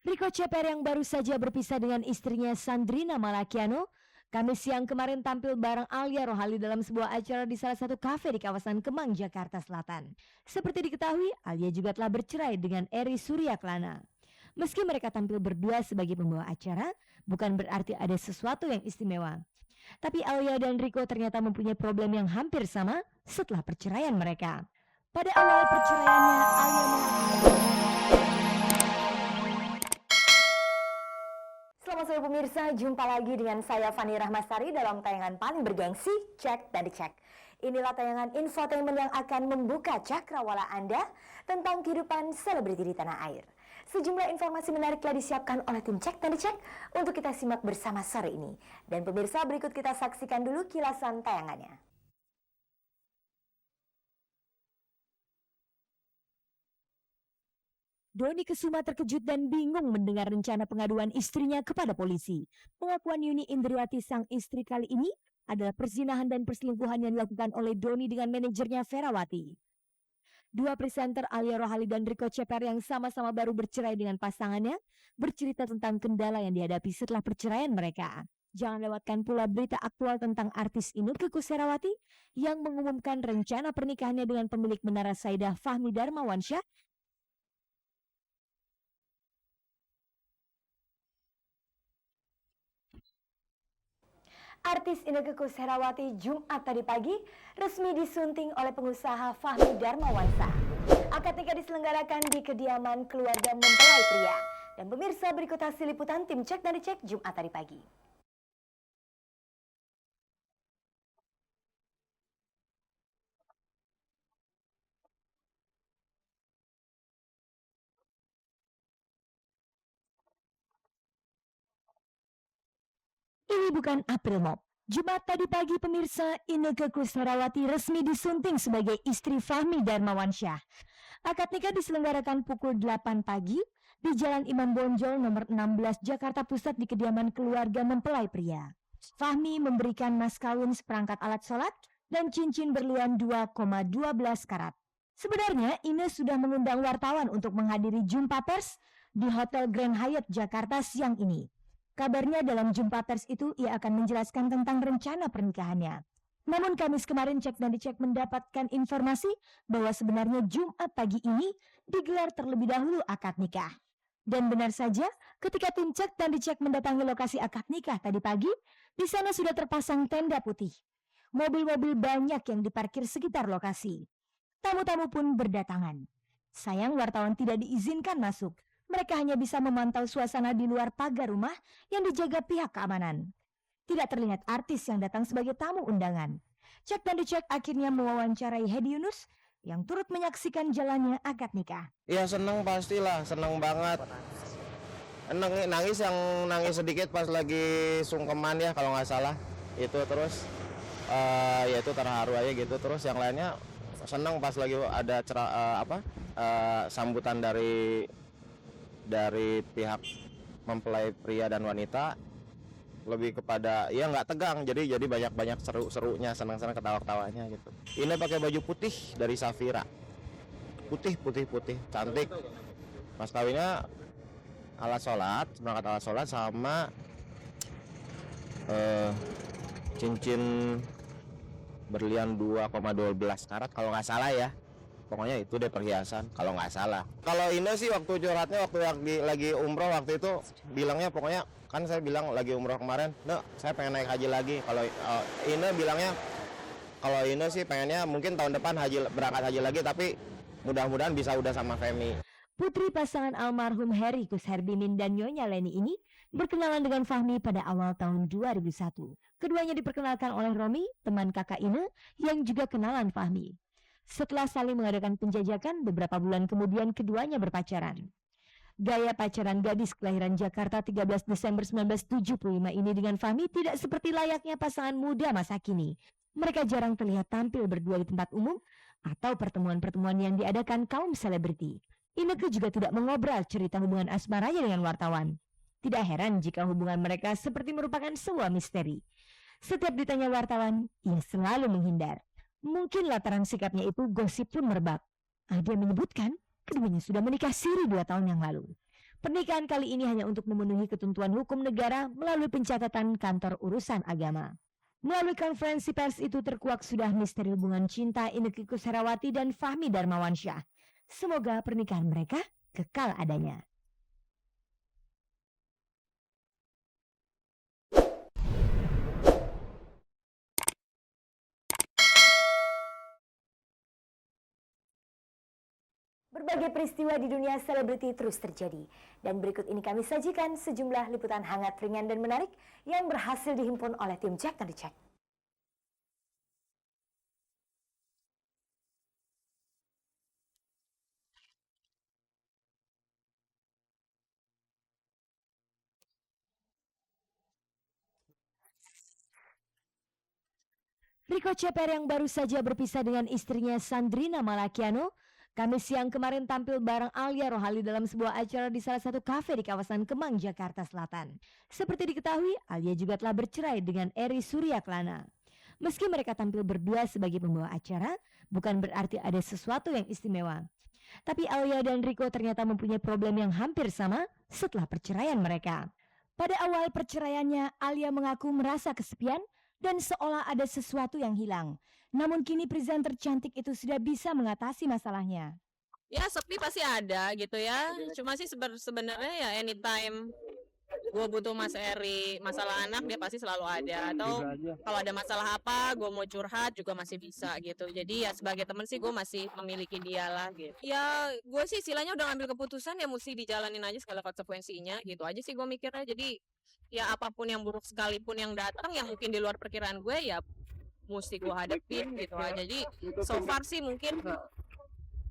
Rico Ceper yang baru saja berpisah dengan istrinya Sandrina Malakiano, Kamis siang kemarin tampil bareng Alia Rohali dalam sebuah acara di salah satu kafe di kawasan Kemang, Jakarta Selatan. Seperti diketahui, Alia juga telah bercerai dengan Eri Suryaklana. Meski mereka tampil berdua sebagai pembawa acara, bukan berarti ada sesuatu yang istimewa. Tapi Alia dan Rico ternyata mempunyai problem yang hampir sama setelah perceraian mereka. Pada awal perceraiannya, Alia Selamat sore pemirsa, jumpa lagi dengan saya Fani Rahmasari dalam tayangan paling bergengsi, Cek dan Dicek. Inilah tayangan infotainment yang akan membuka cakrawala Anda tentang kehidupan selebriti di tanah air. Sejumlah informasi menarik telah disiapkan oleh tim Cek dan Dicek untuk kita simak bersama sore ini. Dan pemirsa, berikut kita saksikan dulu kilasan tayangannya. Dony Kesuma terkejut dan bingung mendengar rencana pengaduan istrinya kepada polisi. Pengakuan Yuni Indriwati sang istri kali ini adalah perzinahan dan perselingkuhan yang dilakukan oleh Dony dengan manajernya Ferawati. Dua presenter Alia Rohali dan Rico Ceper yang sama-sama baru bercerai dengan pasangannya bercerita tentang kendala yang dihadapi setelah perceraian mereka. Jangan lewatkan pula berita aktual tentang artis Inneke Koesherawati yang mengumumkan rencana pernikahannya dengan pemilik Menara Saidah Fahmi Darmawansyah. Artis Inneke Koesherawati Jumat tadi pagi resmi disunting oleh pengusaha Fahmi Darmawansyah. Akad nikah diselenggarakan di kediaman keluarga mempelai pria. Dan pemirsa, berikut hasil liputan tim Cek dan Dicek Jumat tadi pagi. Ini bukan April Mop. Jumat tadi pagi pemirsa, Inneke Koesherawati resmi disunting sebagai istri Fahmi Darmawansyah. Akad nikah diselenggarakan pukul 8 pagi di Jalan Imam Bonjol nomor 16 Jakarta Pusat di kediaman keluarga mempelai pria. Fahmi memberikan mas kawin seperangkat alat sholat dan cincin berlian 2,12 karat. Sebenarnya Ine sudah mengundang wartawan untuk menghadiri jumpa pers di Hotel Grand Hyatt Jakarta siang ini. Kabarnya dalam jumpa pers itu ia akan menjelaskan tentang rencana pernikahannya. Namun Kamis kemarin Cek dan Dicek mendapatkan informasi bahwa sebenarnya Jumat pagi ini digelar terlebih dahulu akad nikah. Dan benar saja, ketika tim Cek dan Dicek mendatangi lokasi akad nikah tadi pagi, di sana sudah terpasang tenda putih. Mobil-mobil banyak yang diparkir sekitar lokasi. Tamu-tamu pun berdatangan. Sayang wartawan tidak diizinkan masuk. Mereka hanya bisa memantau suasana di luar pagar rumah yang dijaga pihak keamanan. Tidak terlihat artis yang datang sebagai tamu undangan. Cek dan Dicek akhirnya mewawancarai Hedi Yunus yang turut menyaksikan jalannya akad nikah. Iya seneng pastilah, seneng banget. Nangis sedikit pas lagi sungkeman ya kalau nggak salah. Itu terus ya itu terharu aja gitu. Terus yang lainnya seneng pas lagi ada sambutan dari pihak mempelai pria dan wanita, lebih kepada ya nggak tegang, jadi banyak seru-serunya, senang-senang ketawa-ketawanya gitu. Ini pakai baju putih dari Safira, putih cantik. Mas kawinnya seperangkat alat sholat sama cincin berlian 2,12 karat kalau nggak salah ya. Pokoknya itu deh perhiasan kalau nggak salah. Kalau ini sih waktu curhatnya waktu lagi umroh waktu itu bilangnya, pokoknya kan saya bilang lagi umroh kemarin, saya pengen naik haji lagi. Kalau ini bilangnya, kalau ini sih pengennya mungkin tahun depan berangkat haji lagi, tapi mudah-mudahan bisa udah sama Femi. Putri pasangan almarhum Heri Kusherdimin dan Nyonya Leni ini berkenalan dengan Fahmi pada awal tahun 2001. Keduanya diperkenalkan oleh Romi, teman kakak Ine yang juga kenalan Fahmi. Setelah saling mengadakan penjajakan, beberapa bulan kemudian keduanya berpacaran. Gaya pacaran gadis kelahiran Jakarta 13 Desember 1975 ini dengan Fahmi tidak seperti layaknya pasangan muda masa kini. Mereka jarang terlihat tampil berdua di tempat umum atau pertemuan-pertemuan yang diadakan kaum selebriti. Inneke juga tidak mengobrol cerita hubungan asmaranya dengan wartawan. Tidak heran jika hubungan mereka seperti merupakan sebuah misteri. Setiap ditanya wartawan, ia selalu menghindar. Mungkin lantaran sikapnya itu gosip pun merebak. Dia menyebutkan keduanya sudah menikah siri 2 tahun yang lalu. Pernikahan kali ini hanya untuk memenuhi ketentuan hukum negara melalui pencatatan kantor urusan agama. Melalui konferensi pers itu terkuak sudah misteri hubungan cinta Inneke Koesherawati dan Fahmi Darmawansyah. Semoga pernikahan mereka kekal adanya. Berbagai peristiwa di dunia selebriti terus terjadi. Dan berikut ini kami sajikan sejumlah liputan hangat, ringan, dan menarik yang berhasil dihimpun oleh tim Jack and Check. Rico Ceper yang baru saja berpisah dengan istrinya Sandrina Malakiano, Kamis siang kemarin tampil bareng Alia Rohali dalam sebuah acara di salah satu kafe di kawasan Kemang, Jakarta Selatan. Seperti diketahui, Alia juga telah bercerai dengan Eri Suryaklana. Meski mereka tampil berdua sebagai pembawa acara, bukan berarti ada sesuatu yang istimewa. Tapi Alia dan Rico ternyata mempunyai problem yang hampir sama setelah perceraian mereka. Pada awal perceraiannya, Alia mengaku merasa kesepian dan seolah ada sesuatu yang hilang. Namun kini presenter cantik itu sudah bisa mengatasi masalahnya. Ya sepi pasti ada gitu ya. Cuma sih sebenarnya ya anytime gue butuh Mas Eri, masalah anak dia pasti selalu ada. Atau kalau ada masalah apa, gue mau curhat juga masih bisa gitu. Jadi ya sebagai teman sih gue masih memiliki dia lah gitu. Ya gue sih istilahnya udah ngambil keputusan ya mesti dijalanin aja segala konsekuensinya gitu aja sih gue mikirnya. Jadi ya apapun yang buruk sekalipun yang datang yang mungkin di luar perkiraan gue ya mesti gue hadapin gitu aja. Jadi so far sih mungkin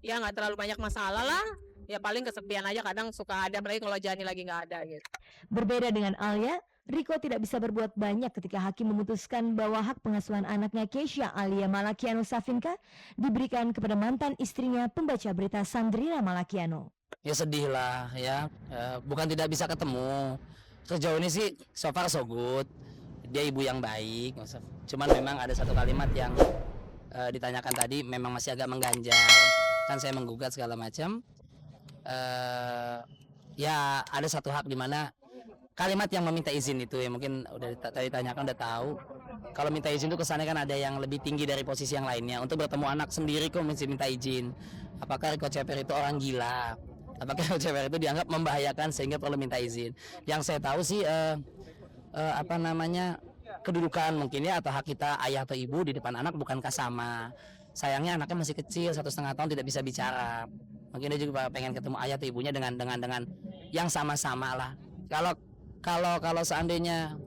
ya nggak terlalu banyak masalah lah. Ya paling kesepian aja kadang suka ada, apalagi kalau Jani lagi nggak ada gitu. Berbeda dengan Alia, Rico tidak bisa berbuat banyak ketika hakim memutuskan bahwa hak pengasuhan anaknya Keisha Alia Malakiano Safinka diberikan kepada mantan istrinya pembaca berita Sandrina Malakiano. Ya sedih lah ya, bukan tidak bisa ketemu. Sejauh ini sih so far so good. Dia ibu yang baik. Cuman memang ada satu kalimat yang ditanyakan tadi memang masih agak mengganjal. Kan saya menggugat segala macam. Ya ada satu hak di mana kalimat yang meminta izin itu ya mungkin udah tadi ditanyakan udah tahu. Kalau minta izin itu kesannya kan ada yang lebih tinggi dari posisi yang lainnya. Untuk bertemu anak sendiri kok mesti minta izin. Apakah Rico Ceper itu orang gila? Apakah Rico Ceper itu dianggap membahayakan sehingga perlu minta izin? Yang saya tahu sih kedudukan mungkin ya atau hak kita ayah atau ibu di depan anak bukankah sama. Sayangnya anaknya masih kecil 1,5 tahun tidak bisa bicara. Mungkin dia juga pengen ketemu ayah atau ibunya dengan yang sama-sama lah. Kalau seandainya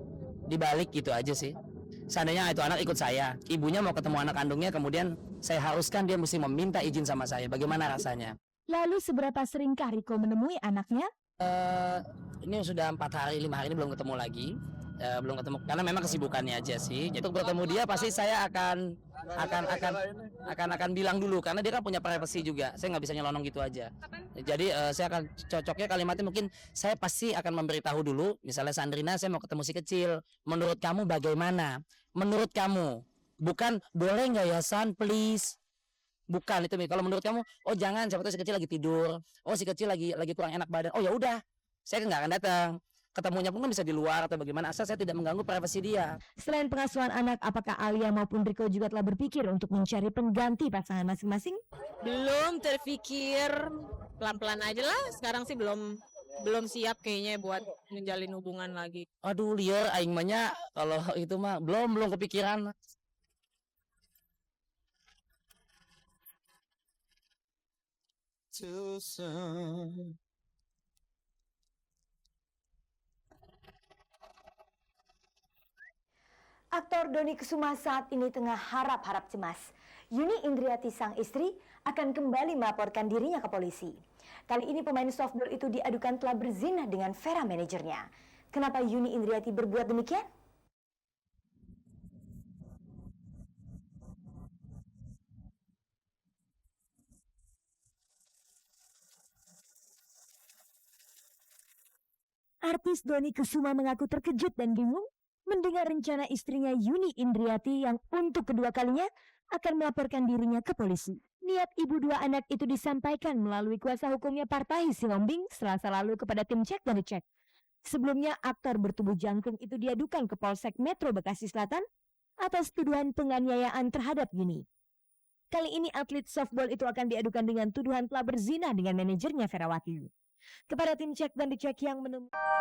dibalik gitu aja sih. Seandainya itu anak ikut saya, ibunya mau ketemu anak kandungnya, kemudian saya haruskan dia mesti meminta izin sama saya. Bagaimana rasanya? Lalu seberapa seringkah Rico menemui anaknya? Ini sudah 4 hari, 5 hari ini belum ketemu lagi. Belum ketemu karena memang kesibukannya aja sih. Jadi untuk bertemu dia pasti saya akan bilang dulu karena dia kan punya privasi juga. Saya nggak bisa nyelonong gitu aja. Jadi saya akan cocoknya kalimatnya mungkin saya pasti akan memberitahu dulu. Misalnya Sandrina saya mau ketemu si kecil. Menurut kamu bagaimana? Menurut kamu bukan boleh nggak ya San please. Bukan itu kalau menurut kamu oh jangan siapa tahu si kecil lagi tidur. Oh si kecil lagi kurang enak badan. Oh ya udah saya nggak akan datang. Ketemunya pun kan bisa di luar atau bagaimana asal saya tidak mengganggu privasi dia. Selain pengasuhan anak, apakah Alia maupun Rico juga telah berpikir untuk mencari pengganti pasangan masing-masing? Belum terpikir, pelan-pelan aja lah. Sekarang sih belum siap kayaknya buat menjalin hubungan lagi. Aduh liar aing mahnya kalau itu mah belum kepikiran. Too soon. Aktor Dony Kesuma saat ini tengah harap-harap cemas. Yuni Indriati sang istri akan kembali melaporkan dirinya ke polisi. Kali ini pemain softball itu diadukan telah berzina dengan Vera manajernya. Kenapa Yuni Indriati berbuat demikian? Artis Dony Kesuma mengaku terkejut dan bingung mendengar rencana istrinya Yuni Indriati yang untuk kedua kalinya akan melaporkan dirinya ke polisi. Niat ibu dua anak itu disampaikan melalui kuasa hukumnya Partahi Singombing Selasa lalu kepada tim cek dan dicek. Sebelumnya aktor bertubuh jangkung itu diadukan ke Polsek Metro Bekasi Selatan atas tuduhan penganiayaan terhadap Yuni. Kali ini atlet softball itu akan diadukan dengan tuduhan telah berzina dengan manajernya Ferawati. Kepada tim cek dan dicek yang menemukan